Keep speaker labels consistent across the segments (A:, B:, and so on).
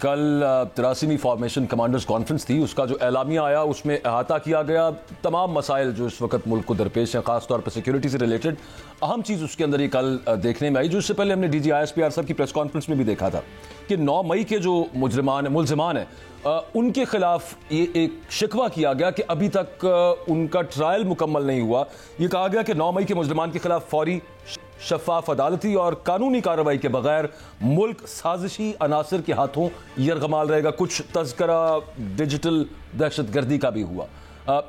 A: कल 83वीं formation commanders conference थी, उसका जो एलामिया आया उसमें अहाता किया गया तमाम मसाइल जो इस वक्त मुल्क को दरपेश हैं, खासतौर पर सिक्योरिटी से रिलेटेड। अहम चीज़ उसके अंदर ये कल देखने में आई, जो इससे पहले हमने DG ISPR साहब की प्रेस कॉन्फ्रेंस में भी देखा था कि 9 मई के जो मुलजमान हैं उनके खिलाफ ये एक शिकवा किया गया कि अभी तक उनका ट्रायल मुकम्मल नहीं हुआ। ये कहा गया कि 9 मई के मुलजमान के खिलाफ फौरी, शफाफ, अदालती और कानूनी कार्रवाई के बगैर मुल्क साजिशी अनासर के हाथों यरगमाल रहेगा। कुछ तज़किरा डिजिटल दहशतगर्दी का भी हुआ।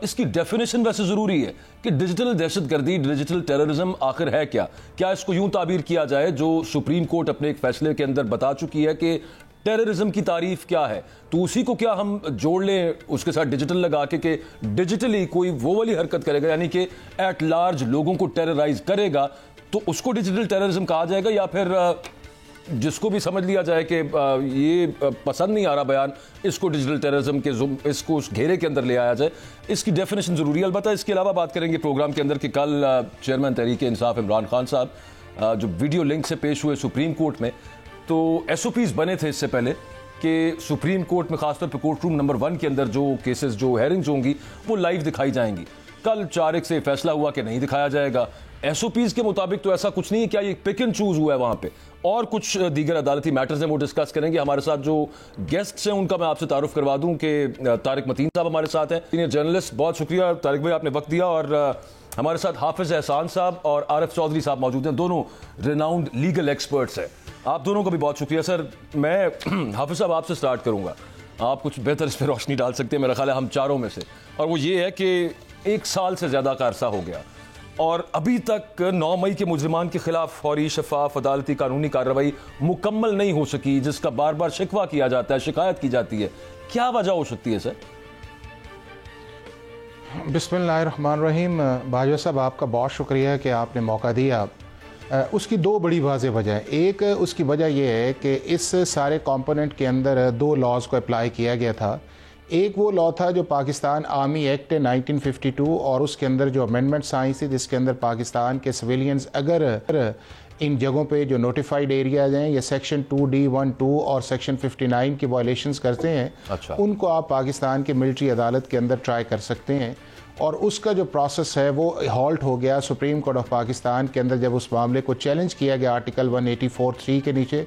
A: इसकी डेफिनेशन वैसे ज़रूरी है कि डिजिटल दहशतगर्दी, डिजिटल टेररिज्म आखिर है क्या? क्या इसको यूं ताबीर किया जाए जो सुप्रीम कोर्ट अपने एक फैसले के अंदर बता चुकी है कि टेररिज्म की तारीफ क्या है, तो उसी को क्या हम जोड़ लें उसके साथ डिजिटल लगा के डिजिटली कोई वो वाली हरकत करेगा, यानी कि एट लार्ज लोगों को टेरराइज करेगा, तो उसको डिजिटल टेररिज्म कहा जाएगा? या फिर जिसको भी समझ लिया जाए कि ये पसंद नहीं आ रहा बयान, इसको डिजिटल टेररिज्म के इसको उस घेरे के अंदर ले आया जाए? इसकी डेफिनेशन ज़रूरी है। अलबत्ता इसके अलावा बात करेंगे प्रोग्राम के अंदर कि कल चेयरमैन तहरीक इंसाफ इमरान खान साहब जो वीडियो लिंक से पेश हुए सुप्रीम कोर्ट में, तो SOPs बने थे इससे पहले कि सुप्रीम कोर्ट में खासतौर पर कोर्ट रूम नंबर 1 के अंदर जो केसेस, जो हेयरिंग्स होंगी वो लाइव दिखाई जाएंगी। कल 4 से फैसला हुआ कि नहीं दिखाया जाएगा। SOPs के मुताबिक तो ऐसा कुछ नहीं है। क्या ये पिक एंड चूज हुआ है वहां पे? और कुछ दीगर अदालती मैटर्स हैं वो डिस्कस करेंगे। हमारे साथ जो गेस्ट्स हैं उनका मैं आपसे तारुफ करवा दूं कि तारिक मतीन साहब हमारे साथ हैं, सीनियर जर्नलिस्ट। बहुत शुक्रिया तारिक भाई, आपने वक्त दिया। और हमारे साथ हाफिज एहसान साहब और आरिफ चौधरी साहब मौजूद हैं, दोनों रिनाउंड लीगल एक्सपर्ट्स हैं। आप दोनों का भी बहुत शुक्रिया। सर, मैं हाफिज साहब आपसे स्टार्ट करूंगा, आप कुछ बेहतर इस पर रोशनी डाल सकते हैं मेरा ख्याल है हम चारों में से, और वो ये है कि 1 साल से ज़्यादा का अरसा हो गया और अभी तक 9 मई के मुजरिमान के खिलाफ फौरी, शफाफ, अदालती, कानूनी कार्रवाई मुकम्मल नहीं हो सकी, जिसका बार बार शिकवा किया जाता है, शिकायत की जाती है। क्या वजह हो सकती है सर?
B: बिस्मिल्लाहिर्रहमानिर्रहीम। बाजवा साहब, आपका बहुत शुक्रिया कि आपने मौका दिया। उसकी 2 बड़ी वाज़ेह वजह है। एक उसकी वजह यह है कि इस सारे कंपोनेंट के अंदर 2 लॉज को अप्लाई किया गया था। एक वो लॉ था जो पाकिस्तान आर्मी एक्ट 1952 और उसके अंदर जो अमेंडमेंट्स आई थी, जिसके अंदर पाकिस्तान के सिविलियंस अगर इन जगहों पे जो नोटिफाइड एरियाज हैं या सेक्शन 2D12 और सेक्शन 59 की वायलेशंस करते हैं,
A: अच्छा,
B: उनको आप पाकिस्तान के मिलिट्री अदालत के अंदर ट्राई कर सकते हैं। और उसका जो प्रोसेस है वो हॉल्ट हो गया सुप्रीम कोर्ट ऑफ पाकिस्तान के अंदर, जब उस मामले को चैलेंज किया गया आर्टिकल 184(3) के नीचे।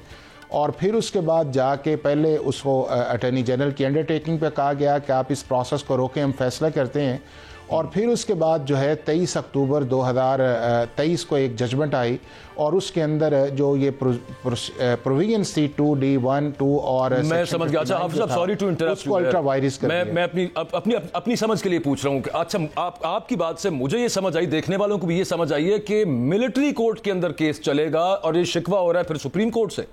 B: और फिर उसके बाद जाके पहले उसको अटॉर्नी जनरल की अंडरटेकिंग पे कहा गया कि आप इस प्रोसेस को रोकें, हम फैसला करते हैं। और फिर उसके बाद जो है 23 अक्टूबर 2023 को एक जजमेंट आई और उसके अंदर जो ये प्रोविजंस थी 2D12 और
A: मैं समझ गया। अच्छा सॉरी टू इंटरप्ट,
B: उसको अल्ट्रा वायरस कर
A: मैं अपनी समझ के लिए पूछ रहा हूँ। अच्छा, आपकी बात से मुझे ये समझ आई, देखने वालों को भी ये समझ आई है कि मिलिट्री कोर्ट के अंदर केस चलेगा और ये शिकवा हो रहा है फिर सुप्रीम कोर्ट से।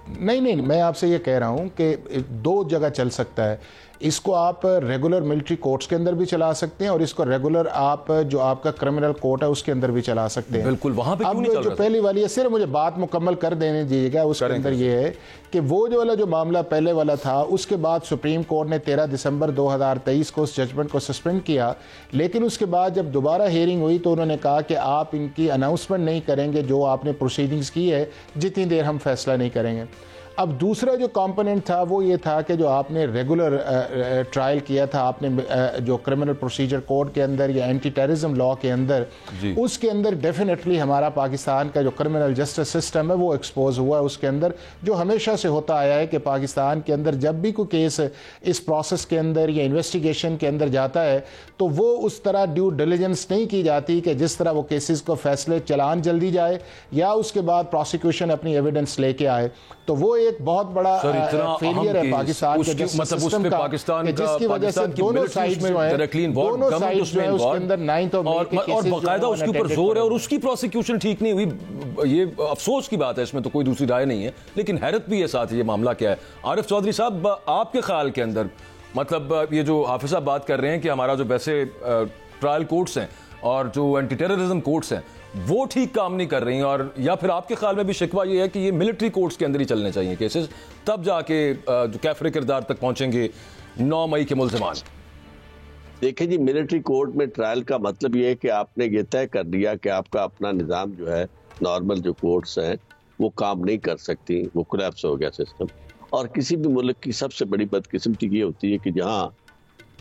B: नहीं, मैं आपसे ये कह रहा हूं कि 2 जगह चल सकता है। इसको आप रेगुलर मिलिट्री कोर्ट्स के अंदर भी चला सकते हैं और इसको रेगुलर आप जो आपका क्रिमिनल कोर्ट है उसके अंदर भी चला सकते हैं।
A: बिल्कुल, वहां पे क्यों नहीं चल रहा?
B: जो पहली वाली है, सिर्फ मुझे बात मुकम्मल कर देने दीजिएगा। उसके अंदर ये है कि वो जो वाला जो मामला पहले वाला था, उसके बाद सुप्रीम कोर्ट ने 13 दिसंबर 2023 को उस जजमेंट को सस्पेंड किया। लेकिन उसके बाद जब दोबारा हियरिंग हुई तो उन्होंने कहा कि आप इनकी अनाउंसमेंट नहीं करेंगे जो आपने प्रोसीडिंग्स की है, जितनी देर हम फैसला नहीं करेंगे। अब दूसरा जो कंपोनेंट था वो ये था कि जो आपने रेगुलर ट्रायल किया था, आपने जो क्रिमिनल प्रोसीजर कोड के अंदर या एंटी टेररिज्म लॉ के अंदर, उसके अंदर डेफिनेटली हमारा पाकिस्तान का जो क्रिमिनल जस्टिस सिस्टम है वो एक्सपोज हुआ है। उसके अंदर जो हमेशा से होता आया है कि पाकिस्तान के अंदर जब भी कोई केस इस प्रोसेस के अंदर या इन्वेस्टिगेशन के अंदर जाता है तो वो उस तरह ड्यू डिलिजेंस नहीं की जाती कि जिस तरह वो केसेस को फैसले चलान जल्दी जाए या उसके बाद प्रोसिक्यूशन अपनी एविडेंस लेके आए। तो वो एक बहुत बड़ा फेलियर है पाकिस्तान के जस्टिस सिस्टम का, जिसकी वजह से दोनों साइड्स जो है उसके अंदर 9
A: और बाकायदा उसके ऊपर जोर है और उसकी प्रोसिक्यूशन ठीक नहीं हुई। ये अफसोस की बात है, इसमें तो कोई दूसरी राय नहीं है, लेकिन हैरत भी है साथ ये मामला क्या है। आरिफ चौधरी साहब, आपके ख्याल के अंदर मतलब ये जो हाफिज साहब बात कर रहे हैं कि हमारा जो वैसे ट्रायल कोर्ट्स हैं और जो एंटी टेररिज्म कोर्ट्स हैं वो ठीक काम नहीं कर रही हैं, और या फिर आपके ख्याल में भी शिकवा ये है कि ये मिलिट्री कोर्ट्स के अंदर ही चलने चाहिए केसेस, तब जाके जो कैफरे किरदार तक पहुंचेंगे 9 मई के मुल्ज़िमान?
C: देखिए जी, मिलिट्री कोर्ट में ट्रायल का मतलब ये है कि आपने ये तय कर दिया कि आपका अपना निज़ाम जो है, नॉर्मल जो कोर्ट्स हैं वो काम नहीं कर सकती, वो कोलैप्स हो गया सिस्टम, और किसी भी मुल्क की सबसे बड़ी बदकिस्मती ये होती है कि जहाँ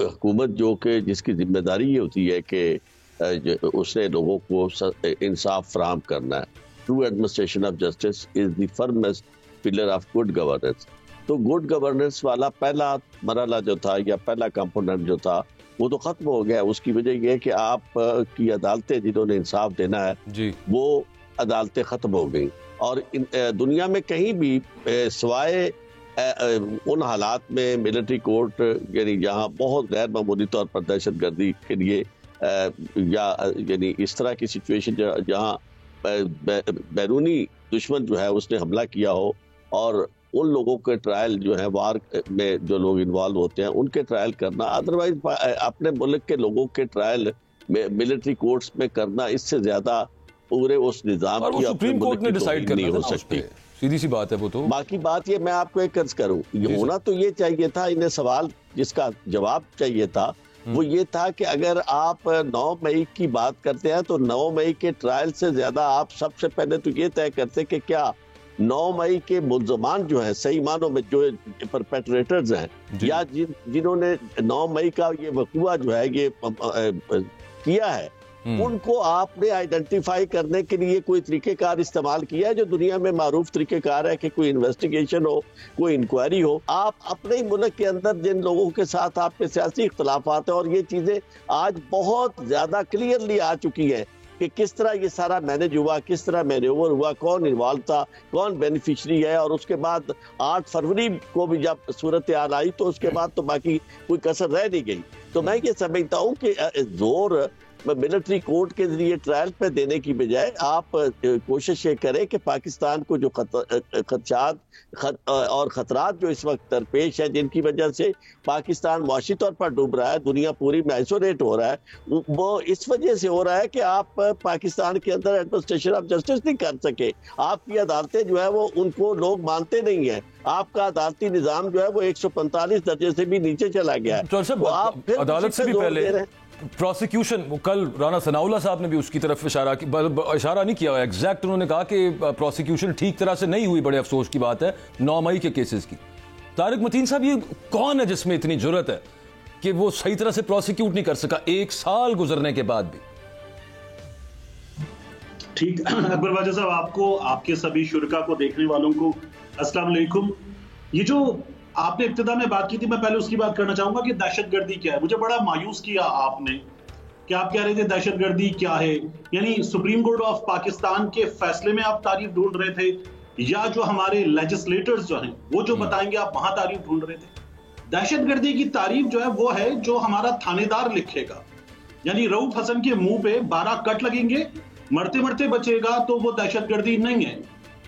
C: हुकूमत जो कि जिसकी जिम्मेदारी ये होती है कि उसने लोगों को इंसाफ फराहम करना है। True administration of justice is the firmest pillar of good governance. तो गुड गवर्नेंस वाला पहला मरहला जो था या पहला कंपोनेंट जो था वो तो खत्म हो गया। उसकी वजह यह है कि आप की अदालतें जिन्होंने इंसाफ देना है
A: जी, वो
C: अदालतें खत्म हो गई। और दुनिया में कहीं भी सिवाय उन हालात में मिलिट्री कोर्ट यानी जहाँ बहुत गैर मामूली तौर पर दहशतगर्दी के लिए या यानी इस तरह की सिचुएशन जहाँ बैरूनी दुश्मन जो है उसने हमला किया हो और उन लोगों के ट्रायल जो है वार में जो लोग इन्वॉल्व होते हैं उनके ट्रायल करना, अदरवाइज अपने मुल्क के लोगों के ट्रायल मिलिट्री कोर्ट्स में करना इससे ज्यादा पूरे उस निजाम की
A: सुप्रीम कोर्ट ने डिसाइड करना
C: नहीं हो सकती।
A: सीधी सी बात है वो तो।
C: बाकी बात ये मैं आपको एक अर्ज करूं, ये होना तो ये चाहिए था, इन्हें सवाल जिसका जवाब चाहिए था वो ये था कि अगर आप 9 मई की बात करते हैं तो 9 मई के ट्रायल से ज्यादा आप सबसे पहले तो ये तय करते कि क्या 9 मई के मुल्जमान जो है सही मानों में जो परपेट्रेटर्स हैं या जिन्होंने 9 मई का ये वकूआ जो है ये किया है उनको आपने आइडेंटिफाई करने के लिए कोई तरीकेकार इस्तेमाल किया है जो दुनिया में मारूफ तरीकेकार है कि कोई इन्वेस्टिगेशन हो, कोई इंक्वायरी हो। आप अपने ही मुल्क के अंदर जिन लोगों के साथ आपके सियासी इख्तलाफात हैं और ये चीजें आज बहुत ज्यादा क्लियरली आ चुकी हैं कि किस तरह ये सारा मैनेज हुआ, किस तरह मैन्यूवर हुआ, कौन इन्वॉल्व था, कौन बेनिफिशरी है। और उसके बाद 8 फरवरी को भी जब सूरत हाल आई तो उसके बाद तो बाकी कोई कसर रह नहीं गई। तो मैं ये समझता हूँ कि जोर मिलिट्री कोर्ट के जरिए ट्रायल पे देने की बजाय आप कोशिश ये करें कि पाकिस्तान को जो खदशात और खतरात जो इस वक्त दरपेश है जिनकी वजह से पाकिस्तान मुआशी तौर पर डूब रहा है, दुनिया पूरी में आइसोलेट हो रहा है, वो इस वजह से हो रहा है कि आप पाकिस्तान के अंदर एडमिनिस्ट्रेशन ऑफ जस्टिस नहीं कर सके। आपकी अदालतें जो है वो उनको लोग मानते नहीं है। आपका अदालती निज़ाम जो है वो 145 दर्जे से भी नीचे चला गया है।
A: तो आप अदालत से भी पहले प्रोसिक्यूशन, कल राना सनाउल्लाह साहब ने भी उसकी तरफ इशारा नहीं किया, एग्जैक्ट उन्होंने कहा कि प्रोसिक्यूशन ठीक तरह से नहीं हुई। बड़े अफसोस की बात है 9 मई के केसेस की। तारिक मतीन साहब, ये कौन है जिसमें इतनी जुर्रत है कि वो सही तरह से प्रोसिक्यूट नहीं कर सका 1 साल गुजरने के बाद भी?
D: ठीक, अकबर बाजा साहब, आपको, आपके सभी शुरका को, देखने वालों को अस्सलाम वालेकुम। ये जो आपने इब्तिदा में बात की थी, मैं पहले उसकी बात करना चाहूंगा कि दहशतगर्दी क्या है। मुझे बड़ा मायूस किया आपने कि आप कह रहे थे दहशतगर्दी क्या है, यानी सुप्रीम कोर्ट ऑफ पाकिस्तान के फैसले में आप तारीफ ढूंढ रहे थे या जो हमारे लेजिस्लेटर्स जो हैं वो जो बताएंगे आप वहां तारीफ ढूंढ रहे थे। दहशतगर्दी की तारीफ जो है वो है जो हमारा थानेदार लिखेगा, यानी रऊफ हसन के मुंह पे 12 कट लगेंगे, मरते मरते बचेगा तो वो दहशतगर्दी नहीं है।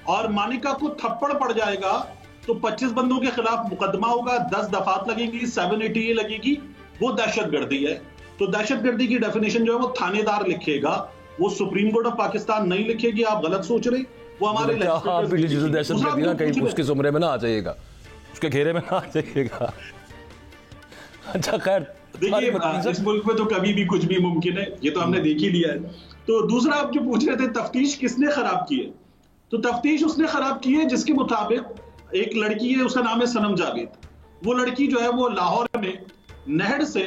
D: और मानिका को थप्पड़ पड़ जाएगा तो 25 बंदों के खिलाफ मुकदमा होगा, 10 दफात लगेंगी, 780 लगेगी, वो दहशतगर्दी है। तो दहशतगर्दी की डेफिनेशन जो है वो थानेदार लिखेगा, वो सुप्रीम कोर्ट ऑफ पाकिस्तान नहीं लिखेगी। आप गलत सोच रहे, वो हमारे
A: कहीं उसके जुमरे में ना आ जाइएगा, उसके घेरे में ना आ जाइएगा। अच्छा खैर,
D: देखिए इस मुल्क में तो कभी भी कुछ भी मुमकिन है, ये तो हमने देख ही लिया है। तो दूसरा आप जो पूछ रहे थे तफ्तीश किसने खराब की है, तो तफ्तीश उसने खराब की है जिसके मुताबिक एक लड़की है, उसका नाम है सनम जावेद। वो लड़की जो है वो लाहौर में नहर से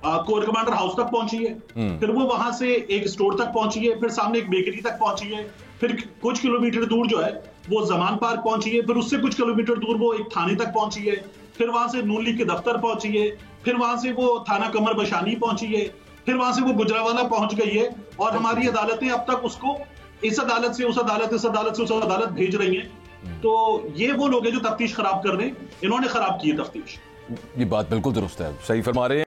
D: कोर कमांडर हाउस तक पहुंची है, फिर वो वहां से एक स्टोर तक पहुंची है, फिर सामने एक बेकरी तक पहुंची है, फिर कुछ किलोमीटर दूर जो है वो जमान पार्क पहुंची है, फिर उससे कुछ किलोमीटर दूर वो एक थाने तक पहुंची है, फिर वहां से नून लीग के दफ्तर पहुंची है, फिर वहां से वो थाना कमर बशानी पहुंची है, फिर वहां से वो गुजरावाला पहुंच गई है। और हमारी अदालतें अब तक उसको इस अदालत से उस अदालत, इस अदालत से उस अदालत भेज रही हैं। तो ये वो लोग हैं जो तफ्तीश खराब कर रहे हैं, इन्होंने खराब की है तफ्तीश।
A: ये बात बिल्कुल दुरुस्त है, सही फरमा रहे हैं।